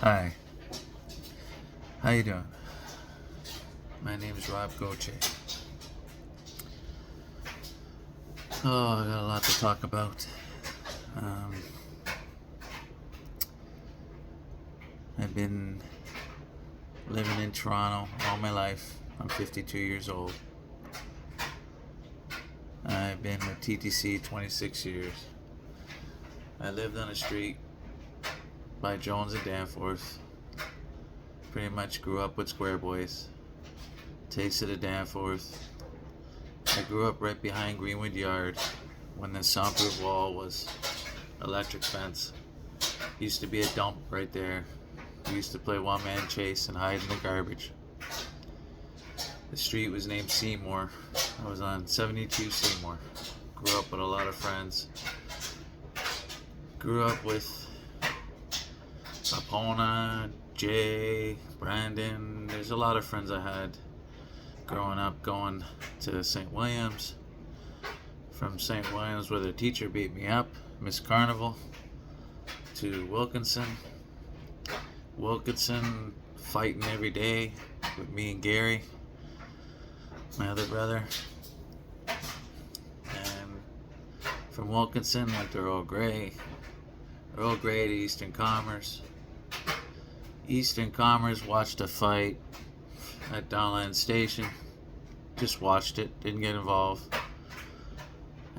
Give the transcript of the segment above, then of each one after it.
Hi, how you doing? My name is Rob Goche. Oh, I got a lot to talk about. I've been living in Toronto all my life. I'm 52 years old. I've been with TTC 26 years. I lived on a street by Jones and Danforth. Pretty much grew up with Square Boys. Tasted of Danforth. I grew up right behind Greenwood Yard when the soundproof wall was electric fence. Used to be a dump right there. We used to play one-man chase and hide in the garbage. The street was named Seymour. I was on 72 Seymour. Grew up with a lot of friends. Grew up with Apona, Jay, Brandon. There's a lot of friends I had growing up going to St. Williams. From St. Williams, where the teacher beat me up, Miss Carnival, to Wilkinson. Wilkinson fighting every day with me and Gary, my other brother. And from Wilkinson went to Earl Grey. Earl Grey to Eastern Commerce. Eastern Commerce watched a fight at Downland Station. Just watched it, didn't get involved.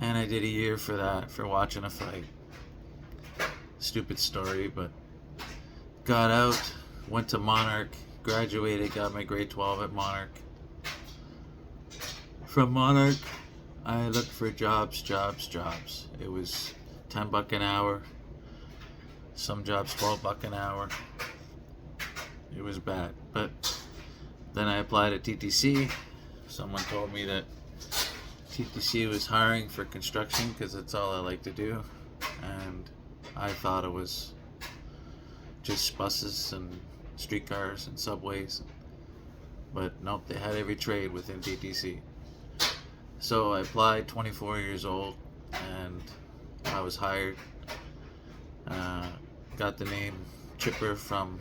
And I did a year for that, for watching a fight. Stupid story, but got out, went to Monarch, graduated, got my grade 12 at Monarch. From Monarch, I looked for jobs. It was $10 an hour. Some jobs $12 an hour. It was bad. But then I applied at TTC. Someone told me that TTC was hiring for construction because that's all I like to do. And I thought it was just buses and streetcars and subways. But nope, they had every trade within TTC. So I applied, 24 years old, and I was hired. Got the name Chipper from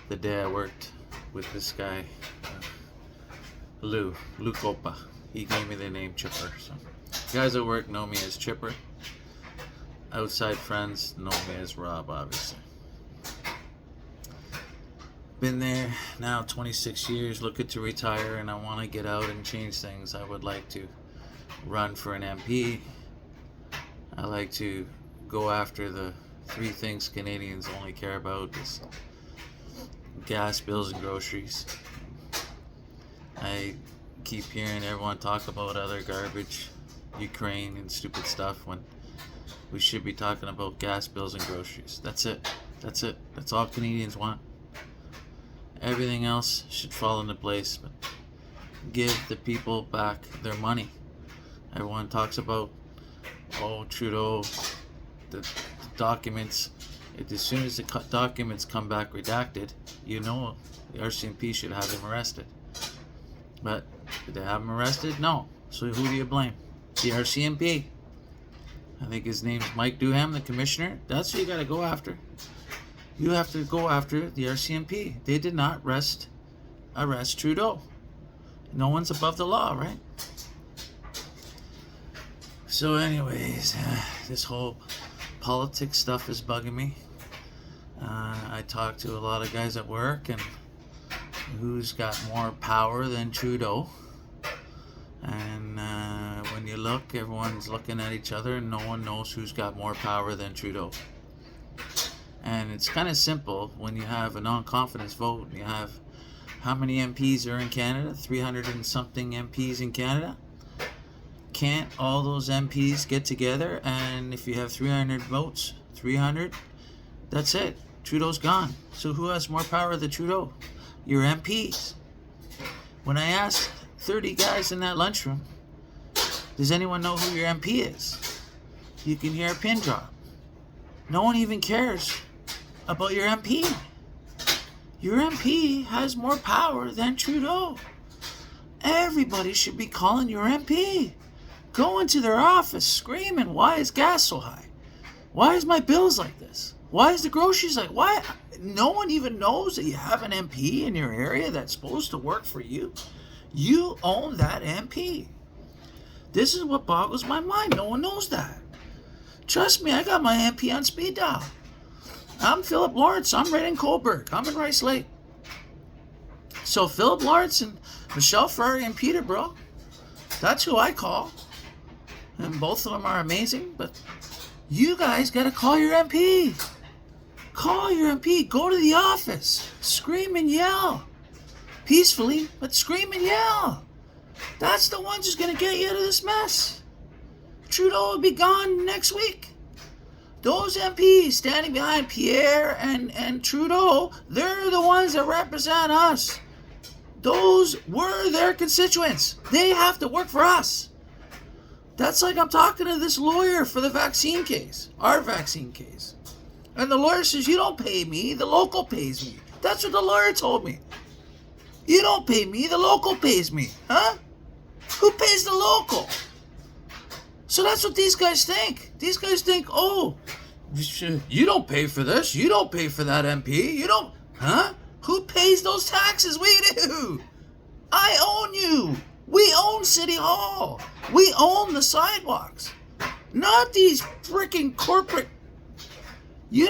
the day I worked with this guy, Lou Copa. He gave me the name Chipper. So guys at work know me as Chipper. Outside friends know me as Rob, obviously. Been there now 26 years, looking to retire, and I want to get out and change things. I would like to run for an MP. I like to go after the three things Canadians only care about is gas, bills, and groceries. I keep hearing everyone talk about other garbage, Ukraine and stupid stuff, when we should be talking about gas, bills, and groceries. That's it. That's all Canadians want. Everything else should fall into place, but give the people back their money. Everyone talks about, Trudeau, the documents. As soon as the documents come back redacted, the RCMP should have him arrested. But did they have him arrested? No. So who do you blame? The RCMP. I think his name's Mike Duham, the commissioner. That's who you got to go after. You have to go after the RCMP. They did not arrest Trudeau. No one's above the law, right? So anyways, this whole politics stuff is bugging me. I talk to a lot of guys at work, and who's got more power than Trudeau? And when you look, everyone's looking at each other, and no one knows who's got more power than Trudeau. And it's kind of simple when you have a non-confidence vote. You have how many MPs are in Canada? 300 and something MPs in Canada. Can't all those MPs get together? And if you have 300 votes, 300, that's it. Trudeau's gone. So who has more power than Trudeau? Your MPs. When I asked 30 guys in that lunchroom, does anyone know who your MP is? You can hear a pin drop. No one even cares about your MP. Your MP has more power than Trudeau. Everybody should be calling your MP. Go into their office screaming, why is gas so high? Why is my bills like this? Why is the groceries like, why? No one even knows that you have an MP in your area that's supposed to work for you. You own that MP. This is what boggles my mind. No one knows that. Trust me, I got my MP on speed dial. I'm Philip Lawrence. I'm right in Cobourg. I'm in Rice Lake. So Philip Lawrence and Michelle Ferrari and Peterborough, that's who I call. And both of them are amazing, but you guys got to call your MP. Call your MP. Go to the office. Scream and yell. Peacefully, but scream and yell. That's the ones who's going to get you out of this mess. Trudeau will be gone next week. Those MPs standing behind Pierre and Trudeau, they're the ones that represent us. Those were their constituents. They have to work for us. That's like I'm talking to this lawyer for the vaccine case, our vaccine case. And the lawyer says, you don't pay me, the local pays me. That's what the lawyer told me. You don't pay me, the local pays me. Huh? Who pays the local? So that's what these guys think. These guys think, oh, you don't pay for this. You don't pay for that MP. You don't, huh? Who pays those taxes? We do. I own you. We own City Hall. We own the sidewalks. Not these freaking corporate, they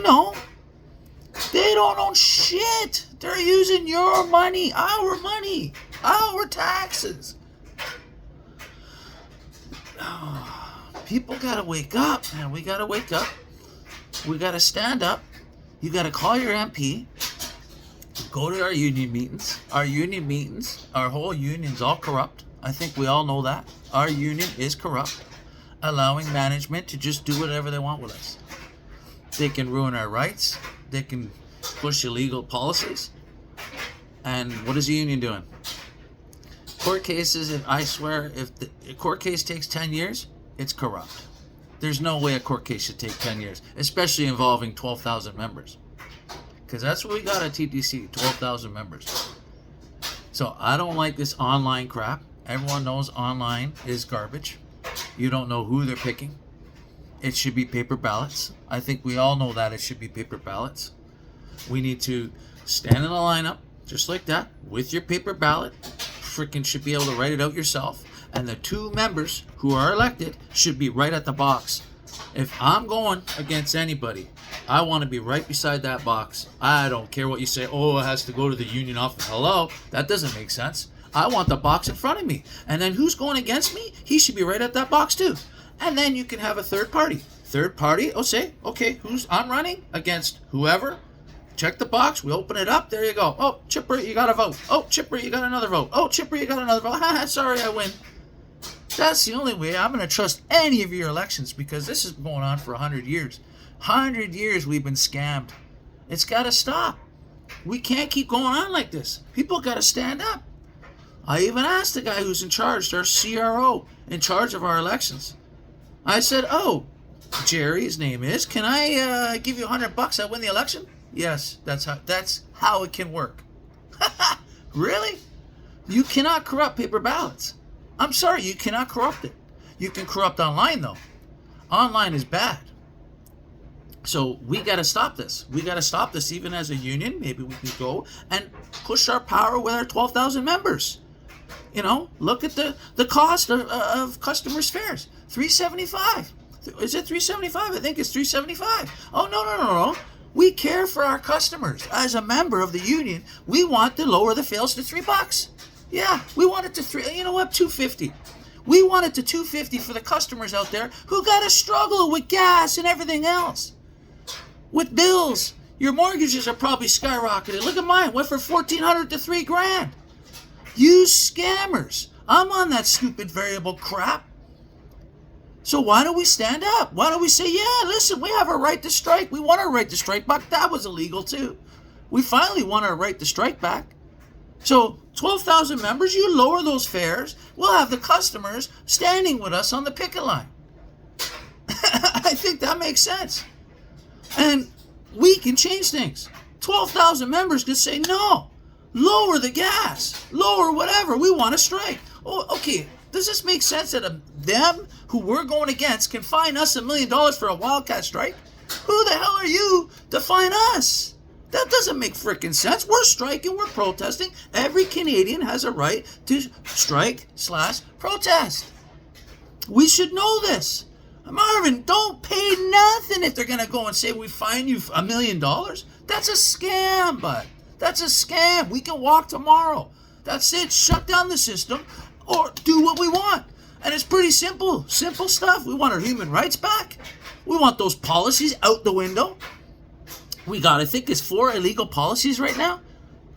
don't own shit. They're using your money, our taxes. People gotta wake up, man. We gotta wake up. We gotta stand up. You gotta call your MP. Go to our union meetings. Our whole union's all corrupt. I think we all know that. Our union is corrupt, allowing management to just do whatever they want with us. They can ruin our rights. They can push illegal policies. And what is the union doing? Court cases, I swear, if the court case takes 10 years, it's corrupt. There's no way a court case should take 10 years, especially involving 12,000 members. Because that's what we got at TTC, 12,000 members. So I don't like this online crap. Everyone knows online is garbage. You don't know who they're picking. It should be paper ballots. I think we all know that it should be paper ballots. We need to stand in a lineup, just like that, with your paper ballot. Freaking should be able to write it out yourself. And the two members who are elected should be right at the box. If I'm going against anybody, I want to be right beside that box. I don't care what you say. Oh, it has to go to the union office. Hello? That doesn't make sense. I want the box in front of me. And then who's going against me? He should be right at that box too. And then you can have a third party. Third party, say, okay, I'm running against whoever. Check the box. We open it up. There you go. Oh, Chipper, you got a vote. Oh, Chipper, you got another vote. Oh, Chipper, you got another vote. Sorry, I win. That's the only way I'm going to trust any of your elections, because this is going on for 100 years. 100 years we've been scammed. It's got to stop. We can't keep going on like this. People got to stand up. I even asked the guy who's in charge, our CRO, in charge of our elections. I said, oh, Jerry, his name is, can I give you $100? I win the election? Yes, that's how it can work. Really? You cannot corrupt paper ballots. I'm sorry, you cannot corrupt it. You can corrupt online, though. Online is bad. So we got to stop this. We got to stop this even as a union. Maybe we can go and push our power with our 12,000 members. Look at the cost of customers' fares. $375. Is it $375? I think it's $375. Oh, no. We care for our customers. As a member of the union, we want to lower the fares to $3. Yeah, we want it to $250. We want it to $250 for the customers out there who got to struggle with gas and everything else. With bills, your mortgages are probably skyrocketed. Look at mine, went from $1,400 to $3,000. You scammers. I'm on that stupid variable crap. So why don't we stand up? Why don't we say, yeah, listen, we have a right to strike. We want our right to strike back. That was illegal too. We finally want our right to strike back. So 12,000 members, you lower those fares. We'll have the customers standing with us on the picket line. I think that makes sense. And we can change things. 12,000 members could say, no, lower the gas, lower whatever. We want to strike. Oh, okay. Does this make sense that them who we're going against can fine us $1 million for a wildcat strike? Who the hell are you to fine us? That doesn't make frickin' sense. We're striking, we're protesting. Every Canadian has a right to strike/protest. We should know this. Marvin, don't pay nothing if they're going to go and say we fine you $1 million. That's a scam, bud. That's a scam. We can walk tomorrow. That's it. Shut down the system or do what we want. And it's pretty simple. Simple stuff. We want our human rights back. We want those policies out the window. We got, I think it's 4 illegal policies right now.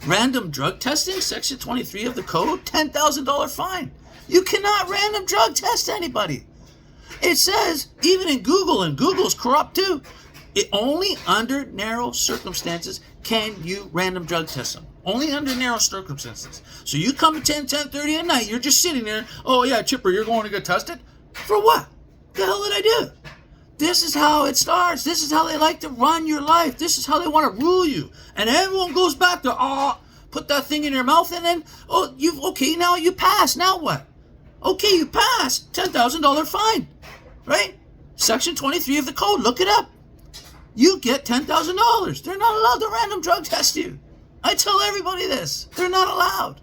Random drug testing, Section 23 of the code, $10,000 fine. You cannot random drug test anybody. It says, even in Google, and Google's corrupt too, it only under narrow circumstances can you random drug test them. Only under narrow circumstances. So you come at 10:30 at night, you're just sitting there, oh yeah, Chipper, you're going to get tested? For what? The hell did I do? This is how it starts. This is how they like to run your life. This is how they want to rule you. And everyone goes back to, put that thing in your mouth and then, okay, now you pass. Now what? Okay, you passed. $10,000 fine. Right? Section 23 of the code. Look it up. You get $10,000. They're not allowed to random drug test you. I tell everybody this. They're not allowed.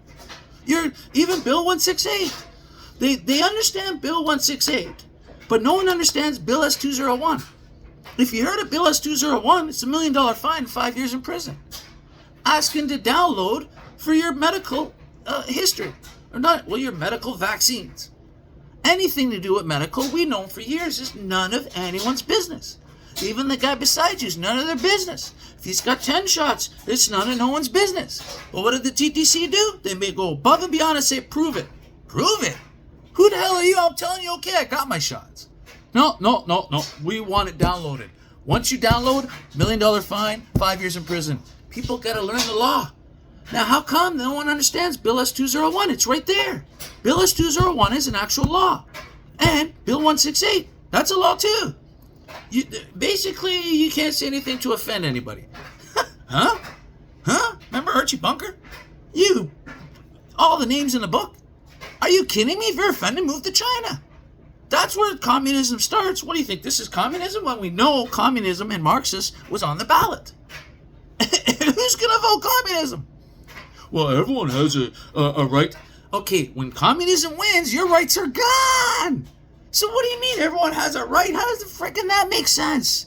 Even Bill 168. They understand Bill 168, but no one understands Bill S201. If you heard of Bill S201, it's $1 million fine, 5 years in prison. Asking to download for your medical history. Or not, your medical vaccines. Anything to do with medical, we know for years, is none of anyone's business. Even the guy beside you is none of their business. If he's got 10 shots, it's none of no one's business. But what did the TTC do? They may go above and beyond and say, prove it. Prove it? Who the hell are you? I'm telling you, okay, I got my shots. No. We want it downloaded. Once you download, $1 million fine, 5 years in prison. People got to learn the law. Now, how come no one understands Bill S201? It's right there. Bill S201 is an actual law. And Bill 168, that's a law too. Basically, you can't say anything to offend anybody. Huh? Remember Archie Bunker? All the names in the book? Are you kidding me? If you're offended, move to China. That's where communism starts. What do you think? This is communism? When we know communism and Marxist was on the ballot. Who's going to vote communism? Well, everyone has a right. Okay, when communism wins, your rights are gone. So what do you mean everyone has a right? How does the frickin' that make sense?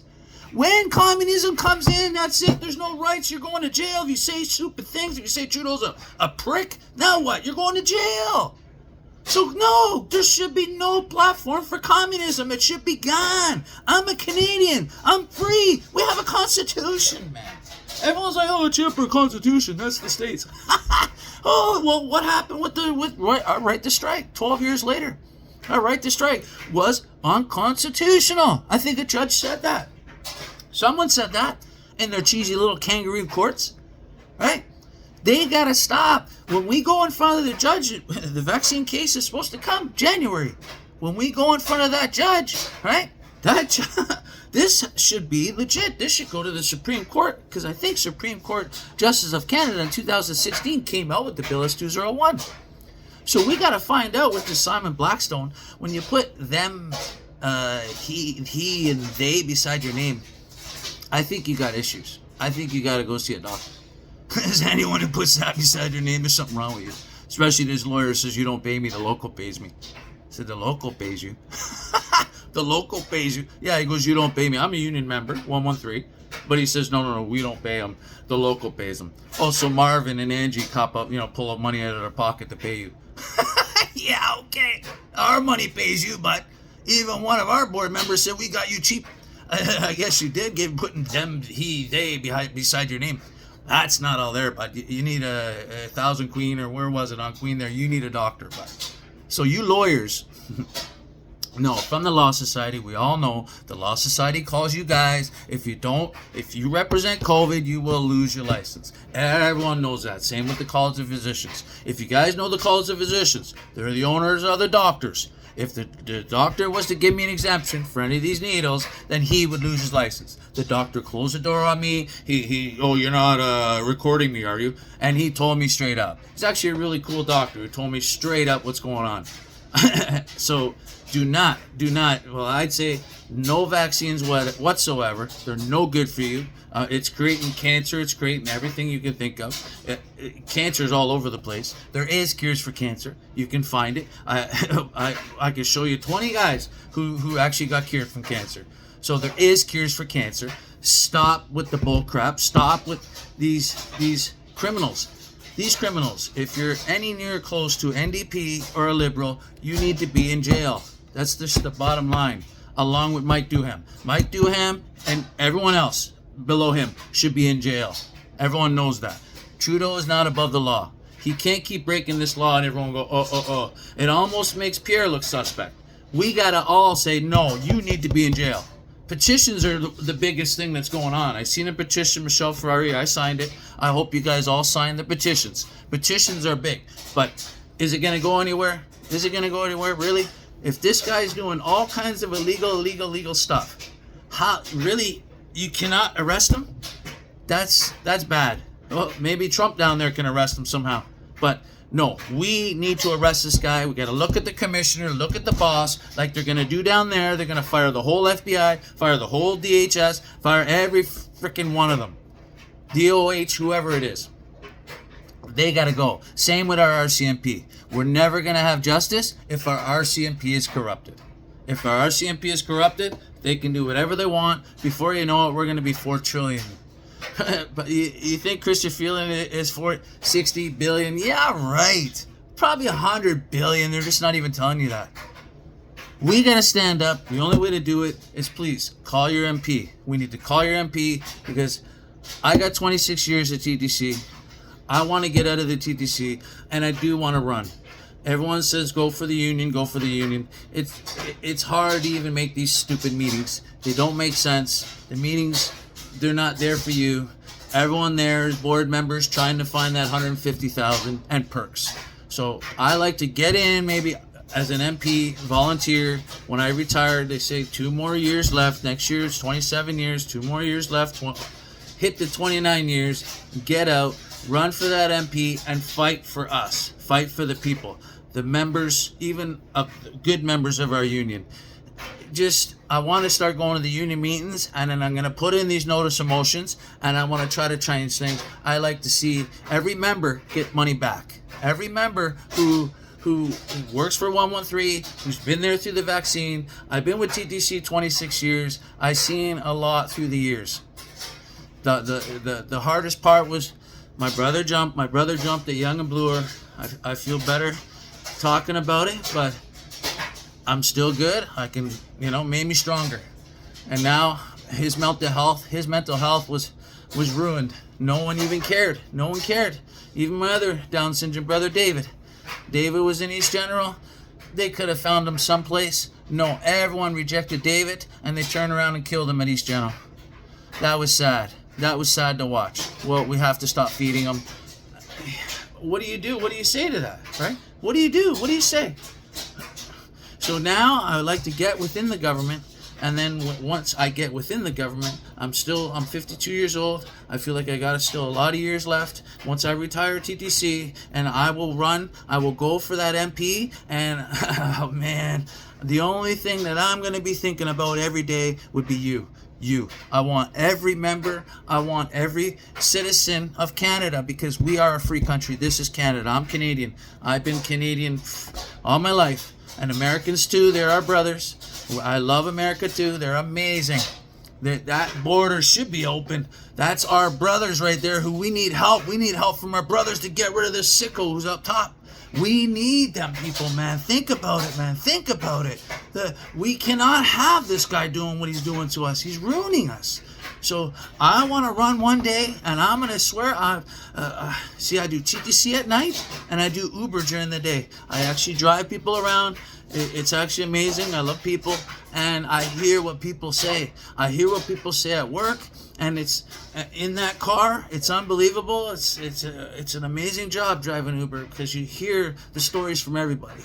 When communism comes in, that's it. There's no rights. You're going to jail if you say stupid things. If you say Trudeau's a prick, now what? You're going to jail. So no, there should be no platform for communism. It should be gone. I'm a Canadian. I'm free. We have a constitution, man. Everyone's like, oh, Chipper, Constitution, that's the States. Oh, well, what happened with our right to strike 12 years later? Our right to strike was unconstitutional. I think the judge said that. Someone said that in their cheesy little kangaroo courts, right? They got to stop. When we go in front of the judge, the vaccine case is supposed to come January. When we go in front of that judge, right? This should be legit. This should go to the Supreme Court, because I think Supreme Court Justice of Canada in 2016 came out with the Bill S201. So we got to find out with the Simon Blackstone, when you put them, he and they beside your name, I think you got issues. I think you got to go see a doctor. Because anyone who puts that beside your name, there's something wrong with you. Especially this lawyer says, you don't pay me, the local pays me. I said, the local pays you? The local pays you. Yeah, he goes, you don't pay me. I'm a union member, 113. But he says, no, we don't pay them. The local pays them. Oh, so Marvin and Angie cop up, pull up money out of their pocket to pay you. Yeah, okay. Our money pays you, but even one of our board members said we got you cheap. I guess you did, putting them, he, they beside your name. That's not all there, but you need a 1000 Queen, or where was it on Queen there? You need a doctor, but. So you lawyers... No, from the Law Society, we all know the Law Society calls you guys. If you represent COVID, you will lose your license. Everyone knows that. Same with the College of Physicians. If you guys know the College of Physicians, they're the owners of the doctors. If the doctor was to give me an exemption for any of these needles, then he would lose his license. The doctor closed the door on me. You're not recording me, are you? And he told me straight up. He's actually a really cool doctor who told me straight up what's going on. So do not. Well, I'd say no vaccines whatsoever. They're no good for you. It's creating cancer. It's creating everything you can think of. Cancer is all over the place. There is cures for cancer. You can find it. I can show you 20 guys who actually got cured from cancer. So there is cures for cancer. Stop with the bull crap. Stop with these criminals. These criminals, if you're any near close to NDP or a liberal, you need to be in jail. That's just the bottom line, along with Mike Duham. Mike Duham and everyone else below him should be in jail. Everyone knows that. Trudeau is not above the law. He can't keep breaking this law and everyone go, oh. It almost makes Pierre look suspect. We got to all say, no, you need to be in jail. Petitions are the biggest thing that's going on. I seen a petition, Michelle Ferrari, I signed it. I hope you guys all sign the petitions. Petitions are big, but is it going to go anywhere? Is it going to go anywhere, really? If this guy's doing all kinds of illegal stuff, how, really, you cannot arrest him? That's bad. Well, maybe Trump down there can arrest him somehow, but no, we need to arrest this guy. We got to look at the commissioner, look at the boss, like they're going to do down there. They're going to fire the whole FBI, fire the whole DHS, fire every freaking one of them. DOH, whoever it is. They got to go. Same with our RCMP. We're never going to have justice if our RCMP is corrupted. If our RCMP is corrupted, they can do whatever they want. Before you know it, we're going to be $4 trillion. But you think Christian Freeland is for 60 billion? Yeah, right. Probably 100 billion. They're just not even telling you that. We got to stand up. The only way to do it is please call your MP. We need to call your MP because I got 26 years at TTC. I want to get out of the TTC and I do want to run. Everyone says go for the union, go for the union. It's hard to even make these stupid meetings. They don't make sense. The meetings, they're not there for you. Everyone there is board members trying to find that 150,000 and perks. So I like to get in maybe as an MP, volunteer. When I retired, they say 2 more years left. Next year it's 27 years, 2 more years left. Hit the 29 years, get out, run for that MP and fight for us. Fight for the people, the members, even good members of our union. I want to start going to the union meetings, and then I'm going to put in these notice of motions, and I want to try to change things. I like to see every member get money back. Every member who works for 113, who's been there through the vaccine. I've been with TTC 26 years. I've seen a lot through the years. The hardest part was my brother jumped at Young and Bloor. I feel better talking about it, but I'm still good. I can, made me stronger. And now his mental health was ruined. No one even cared. No one cared. Even my other Down syndrome brother, David. David was in East General. They could have found him someplace. No, everyone rejected David, and they turned around and killed him at East General. That was sad. That was sad to watch. Well, we have to stop feeding him. What do you do? What do you say to that, right? What do you do? What do you say? So now I would like to get within the government, and then once I get within the government, I'm 52 years old. I feel like I got still a lot of years left. Once I retire TTC, and I will go for that MP, and oh man, the only thing that I'm going to be thinking about every day would be you. I want every member, I want every citizen of Canada, because we are a free country. This is Canada. I'm Canadian. I've been Canadian all my life. And Americans too, they're our brothers. I love America too. They're amazing. That border should be open. That's our brothers right there who we need help. We need help from our brothers to get rid of this sicko who's up top. We need them people, man. Think about it, man. Think about it. We cannot have this guy doing what he's doing to us. He's ruining us. So I want to run one day, and I'm going to swear, I do TTC at night, and I do Uber during the day. I actually drive people around. It's actually amazing. I love people, and I hear what people say. I hear what people say at work, and it's in that car. It's unbelievable. It's an amazing job driving Uber, because you hear the stories from everybody.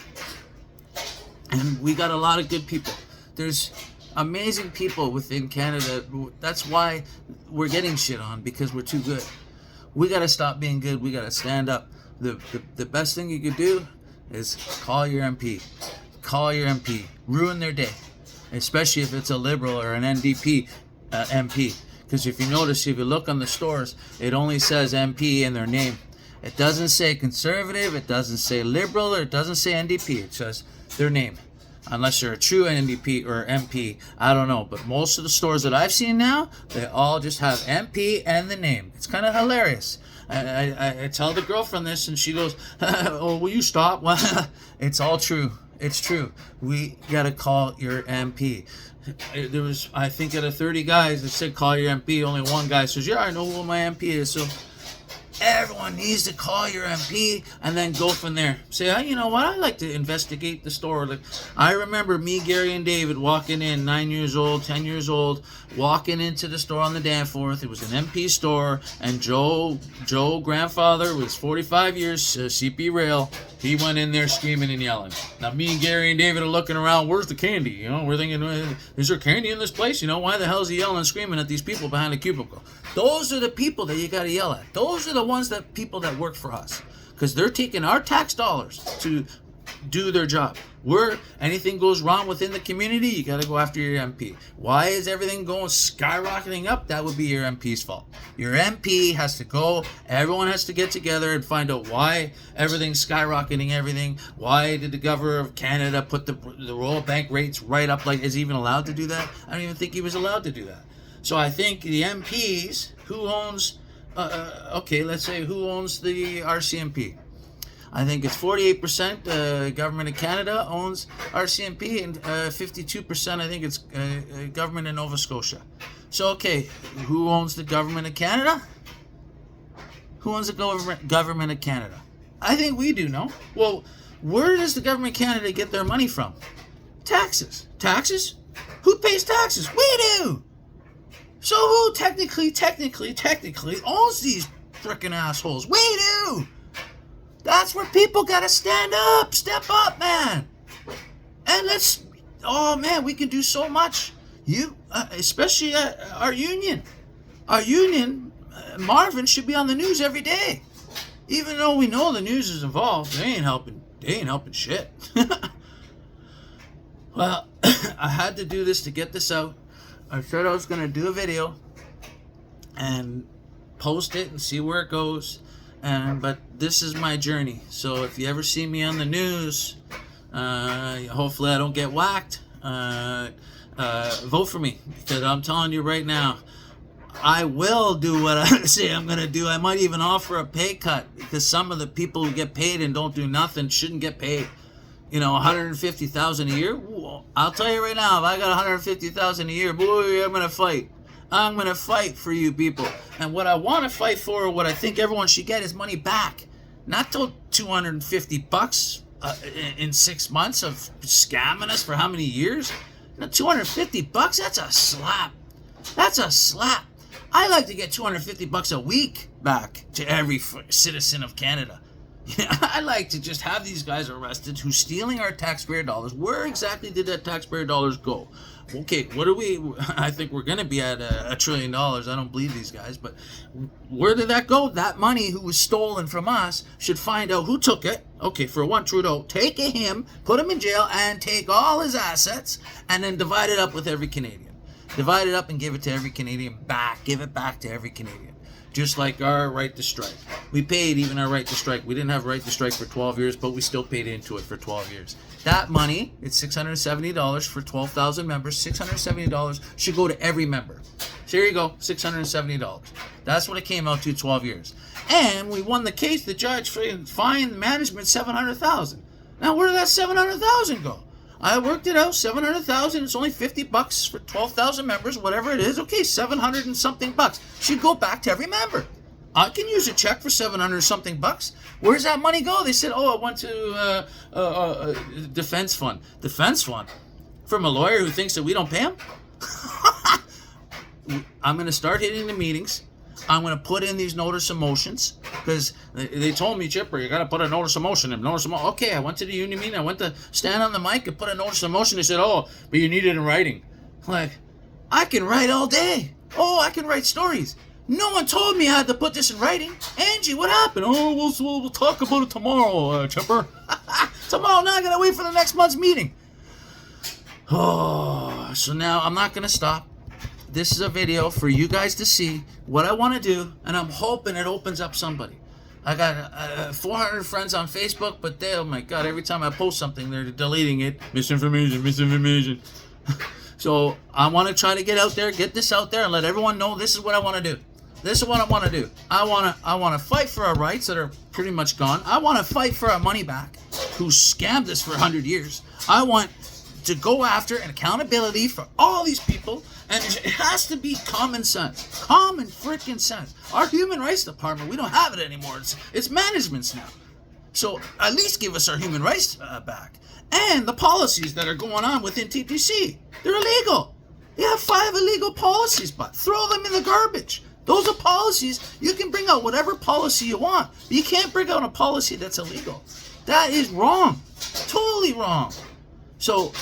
And we got a lot of good people. There's amazing people within Canada. That's why we're getting shit on, because we're too good. We got to stop being good. We got to stand up. The best thing you could do is call your MP. Call your MP. Ruin their day, especially if it's a Liberal or an NDP MP. Because if you notice, if you look on the stores, it only says MP in their name. It doesn't say Conservative, it doesn't say Liberal, or it doesn't say NDP. It says their name. Unless you're a true NDP or MP, I don't know. But most of the stores that I've seen now, they all just have MP and the name. It's kind of hilarious. I tell the girlfriend this, and she goes, "Oh, will you stop?" Well, it's all true. It's true. We gotta call your MP. There was, I think, out of 30 guys that said call your MP, only one guy says, "Yeah, I know who my MP is." So everyone needs to call your MP and then go from there. Say, "Oh, you know what? I like to investigate the store." Like, I remember me, Gary, and David walking in, 9 years old, 10 years old, walking into the store on the Danforth. It was an MP store, and Joe, grandfather, was 45 years, CP Rail. He went in there screaming and yelling. Now, me and Gary and David are looking around. Where's the candy? You know, we're thinking, is there candy in this place? You know, why the hell is he yelling and screaming at these people behind the cubicle? Those are the people that you got to yell at. Those are the ones that people that work for us, because they're taking our tax dollars to do their job. Where anything goes wrong within the community, you got to go after your MP. Why is everything going skyrocketing up? That would be your MP's fault. Your MP has to go. Everyone has to get together and find out why everything's skyrocketing. Everything. Why did the governor of Canada put the Royal Bank rates right up? Like, is he even allowed to do that? I don't even think he was allowed to do that. So I think the MPs, who owns, let's say who owns the RCMP. I think it's 48% government of Canada owns RCMP, and 52% I think it's government in Nova Scotia. So, okay, who owns the government of Canada? Who owns the government of Canada? I think we do, no? Well, where does the government of Canada get their money from? Taxes. Taxes? Who pays taxes? We do! So who technically owns these frickin' assholes? We do! That's where people gotta stand up, step up, man. And we can do so much. Especially our union. Our union, Marvin, should be on the news every day. Even though we know the news is involved, they ain't helping shit. Well, I had to do this to get this out. I said I was gonna do a video and post it and see where it goes. But this is my journey. So if you ever see me on the news, hopefully I don't get whacked. Vote for me, because I'm telling you right now, I will do what I say I'm going to do. I might even offer a pay cut, because some of the people who get paid and don't do nothing shouldn't get paid. You know, $150,000 a year. Ooh, I'll tell you right now, if I got $150,000 a year, boy, I'm going to fight. I'm going to fight for you people. And what I want to fight for, or what I think everyone should get, is money back. Not till $250 in 6 months of scamming us for how many years? Now, $250, that's a slap. That's a slap. I like to get $250 a week back to every citizen of Canada. I like to just have these guys arrested who's stealing our taxpayer dollars. Where exactly did that taxpayer dollars go? Okay, I think we're going to be at $1 trillion. I don't believe these guys, but where did that go? That money who was stolen from us should find out who took it. Okay, for one, Trudeau, take him, put him in jail, and take all his assets, and then divide it up with every Canadian. Divide it up and give it to every Canadian back. Give it back to every Canadian. Just like our right to strike. We paid even our right to strike. We didn't have right to strike for 12 years, but we still paid into it for 12 years. That money, it's $670 for 12,000 members. $670 should go to every member. So here you go, $670. That's what it came out to 12 years. And we won the case. The judge fined management $700,000. Now where did that $700,000 go? I worked it out, $700,000. It's only $50 for 12,000 members, whatever it is. Okay, 700 and something bucks should go back to every member. I can use a check for 700 something bucks. Where's that money go? They said, it went to defense fund. Defense fund? From a lawyer who thinks that we don't pay him? I'm going to start hitting the meetings. I'm going to put in these notice of motions, because they told me, Chipper, you got to put a notice of motion in. Okay, I went to the union meeting. I went to stand on the mic and put a notice of motion. They said, but you need it in writing. Like, I can write all day. I can write stories. No one told me I had to put this in writing. Angie, what happened? We'll talk about it tomorrow, Chipper. Tomorrow, now I gotta wait for the next month's meeting. Oh, so now I'm not gonna stop. This is a video for you guys to see what I want to do, and I'm hoping it opens up somebody. I got 400 friends on Facebook, but they, oh my God, every time I post something, they're deleting it. Misinformation. So I want to try to get out there, get this out there, and let everyone know this is what I want to do. This is what I want to do. I want to fight for our rights that are pretty much gone. I want to fight for our money back, who scammed us for 100 years. I want to go after an accountability for all these people, and it has to be common sense. Common freaking sense. Our human rights department, we don't have it anymore. It's management's now. So at least give us our human rights back. And the policies that are going on within TTC, they're illegal. You have 5 illegal policies, but throw them in the garbage. Those are policies. You can bring out whatever policy you want, but you can't bring out a policy that's illegal. That is wrong. Totally wrong. So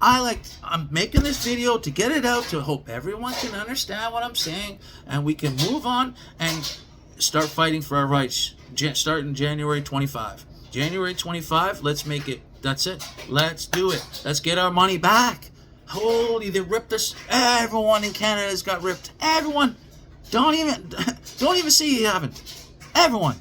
I'm making this video to get it out, to hope everyone can understand what I'm saying, and we can move on and start fighting for our rights. Starting January 25. January 25, let's make it. That's it. Let's do it. Let's get our money back. Holy, they ripped us. Everyone in Canada has got ripped. Everyone. Don't even say you haven't. Everyone.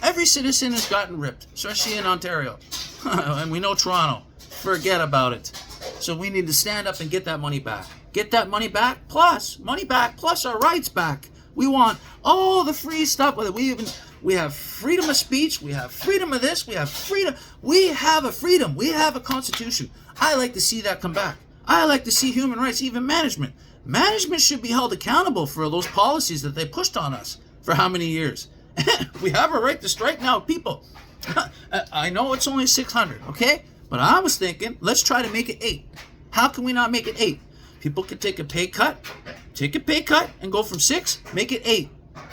Every citizen has gotten ripped, especially in Ontario. And we know Toronto. Forget about it. So we need to stand up and get that money back. Get that money back, plus money back, plus our rights back. We want all the free stuff. We have freedom of speech. We have freedom of this. We have freedom. We have a freedom. We have a constitution. I like to see that come back. I like to see human rights, even management. Management should be held accountable for those policies that they pushed on us for how many years. We have a right to strike now, people. I know it's only 600, okay? But I was thinking, let's try to make it 8. How can we not make it 8? People could take a pay cut and go from 6, make it 8.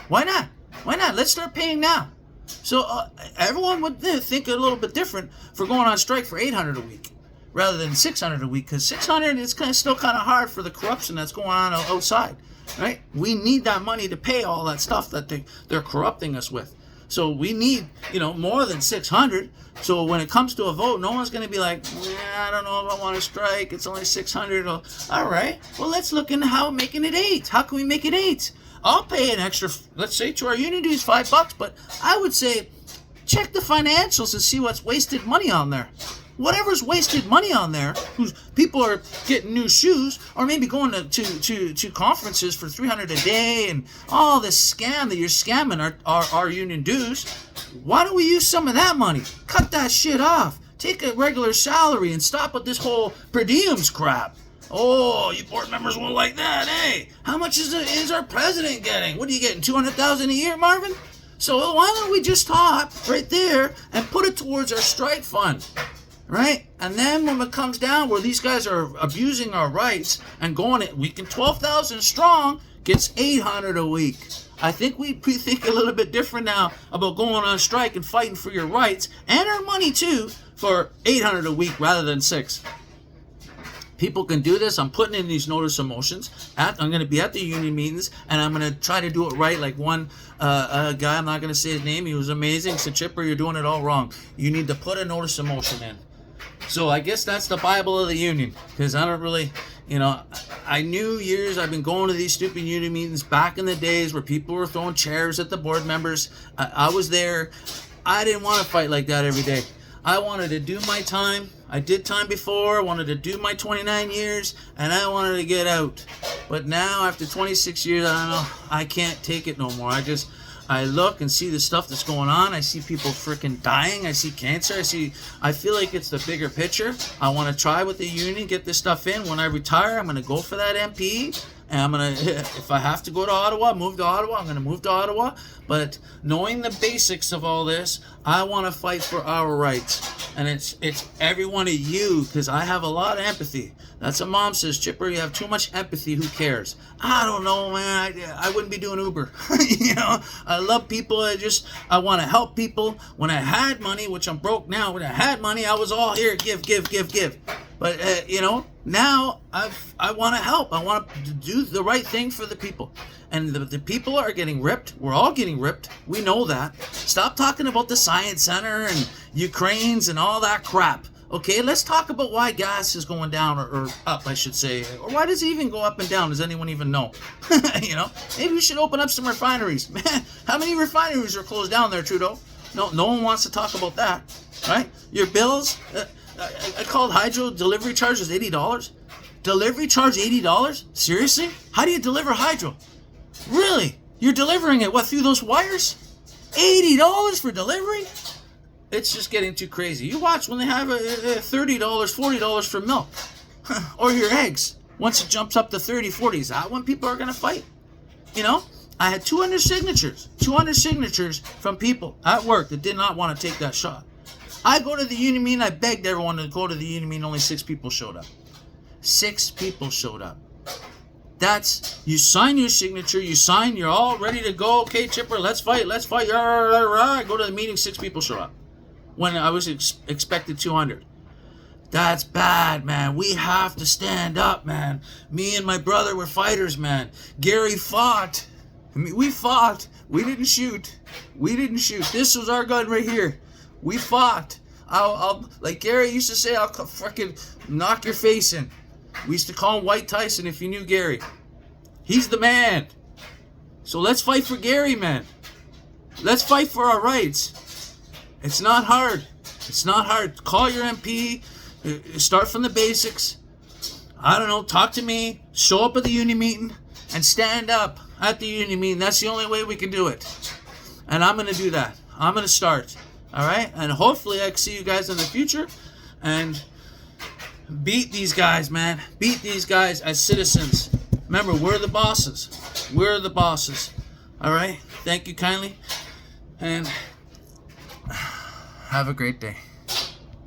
Why not? Why not? Let's start paying now. So everyone would think a little bit different for going on strike for 800 a week rather than 600 a week, because 600 is still kind of hard for the corruption that's going on outside, right? We need that money to pay all that stuff that they're corrupting us with. So we need, more than 600. So when it comes to a vote, no one's going to be like, I don't know if I want to strike. It's only 600. All right. Well, let's look into how making it 8. How can we make it 8? I'll pay an extra, let's say to our union dues, $5, but I would say check the financials and see what's wasted money on there. Whatever's wasted money on there, whose people are getting new shoes, or maybe going to conferences for $300 a day, and all this scam that you're scamming our union dues. Why don't we use some of that money? Cut that shit off. Take a regular salary and stop with this whole per diems crap. Oh, you board members won't like that, eh? How much is our president getting? What are you getting, $200,000 a year, Marvin? So why don't we just stop right there and put it towards our strike fund? Right? And then when it comes down where these guys are abusing our rights and going it, we can 12,000 strong gets 800 a week. I think we think a little bit different now about going on strike and fighting for your rights and our money too for 800 a week rather than 6. People can do this. I'm putting in these notice of motions. I'm going to be at the union meetings, and I'm going to try to do it right. Like one guy, I'm not going to say his name. He was amazing. He said, Chipper, you're doing it all wrong. You need to put a notice of motion in. So I guess that's the Bible of the union, because I don't really, I knew years, I've been going to these stupid union meetings back in the days where people were throwing chairs at the board members. I was there. I didn't want to fight like that every day. I wanted to do my time. I did time before. I wanted to do my 29 years, and I wanted to get out. But now, after 26 years, I don't know. I can't take it no more. I look and see the stuff that's going on. I see people freaking dying. I see cancer. I feel like it's the bigger picture. I want to try with the union, get this stuff in. When I retire, I'm going to go for that MP. And I'm going to, if I have to go to Ottawa, move to Ottawa, I'm going to move to Ottawa. But knowing the basics of all this, I want to fight for our rights. And it's every one of you, because I have a lot of empathy. That's what Mom says, Chipper, you have too much empathy. Who cares? I don't know, man. I wouldn't be doing Uber. I love people. I want to help people. When I had money, which I'm broke now, when I had money, I was all here, give. But, Now I want to help. I want to do the right thing for the people. And the people are getting ripped. We're all getting ripped. We know that. Stop talking about the Science Center and Ukraines and all that crap. Okay, let's talk about why gas is going down or up, I should say. Or why does it even go up and down? Does anyone even know? You know, maybe we should open up some refineries. Man, how many refineries are closed down there, Trudeau? No one wants to talk about that, right? Your bills. I called Hydro, delivery charge is $80. Delivery charge $80? Seriously? How do you deliver Hydro? Really? You're delivering it, what, through those wires? $80 for delivery? It's just getting too crazy. You watch when they have $30, $40 for milk. Or your eggs. Once it jumps up to 30, 40, is that when people are going to fight? You know? I had 200 signatures. 200 signatures from people at work that did not want to take that shot. I go to the union meeting. I begged everyone to go to the union meeting. Only 6 people showed up. 6 people showed up. That's, you sign your signature. You sign. You're all ready to go. Okay, Chipper, let's fight. Let's fight. I go to the meeting. 6 people show up. When I was expected 200. That's bad, man. We have to stand up, man. Me and my brother were fighters, man. Gary fought. We fought. We didn't shoot. We didn't shoot. This was our gun right here. We fought. I'll like Gary used to say, I'll fucking knock your face in. We used to call him White Tyson if you knew Gary. He's the man. So let's fight for Gary, man. Let's fight for our rights. It's not hard. It's not hard. Call your MP. Start from the basics. I don't know. Talk to me. Show up at the union meeting and stand up at the union meeting. That's the only way we can do it. And I'm going to do that. I'm going to start. All right? And hopefully I can see you guys in the future and beat these guys, man. Beat these guys as citizens. Remember, we're the bosses. We're the bosses. All right? Thank you kindly. And have a great day.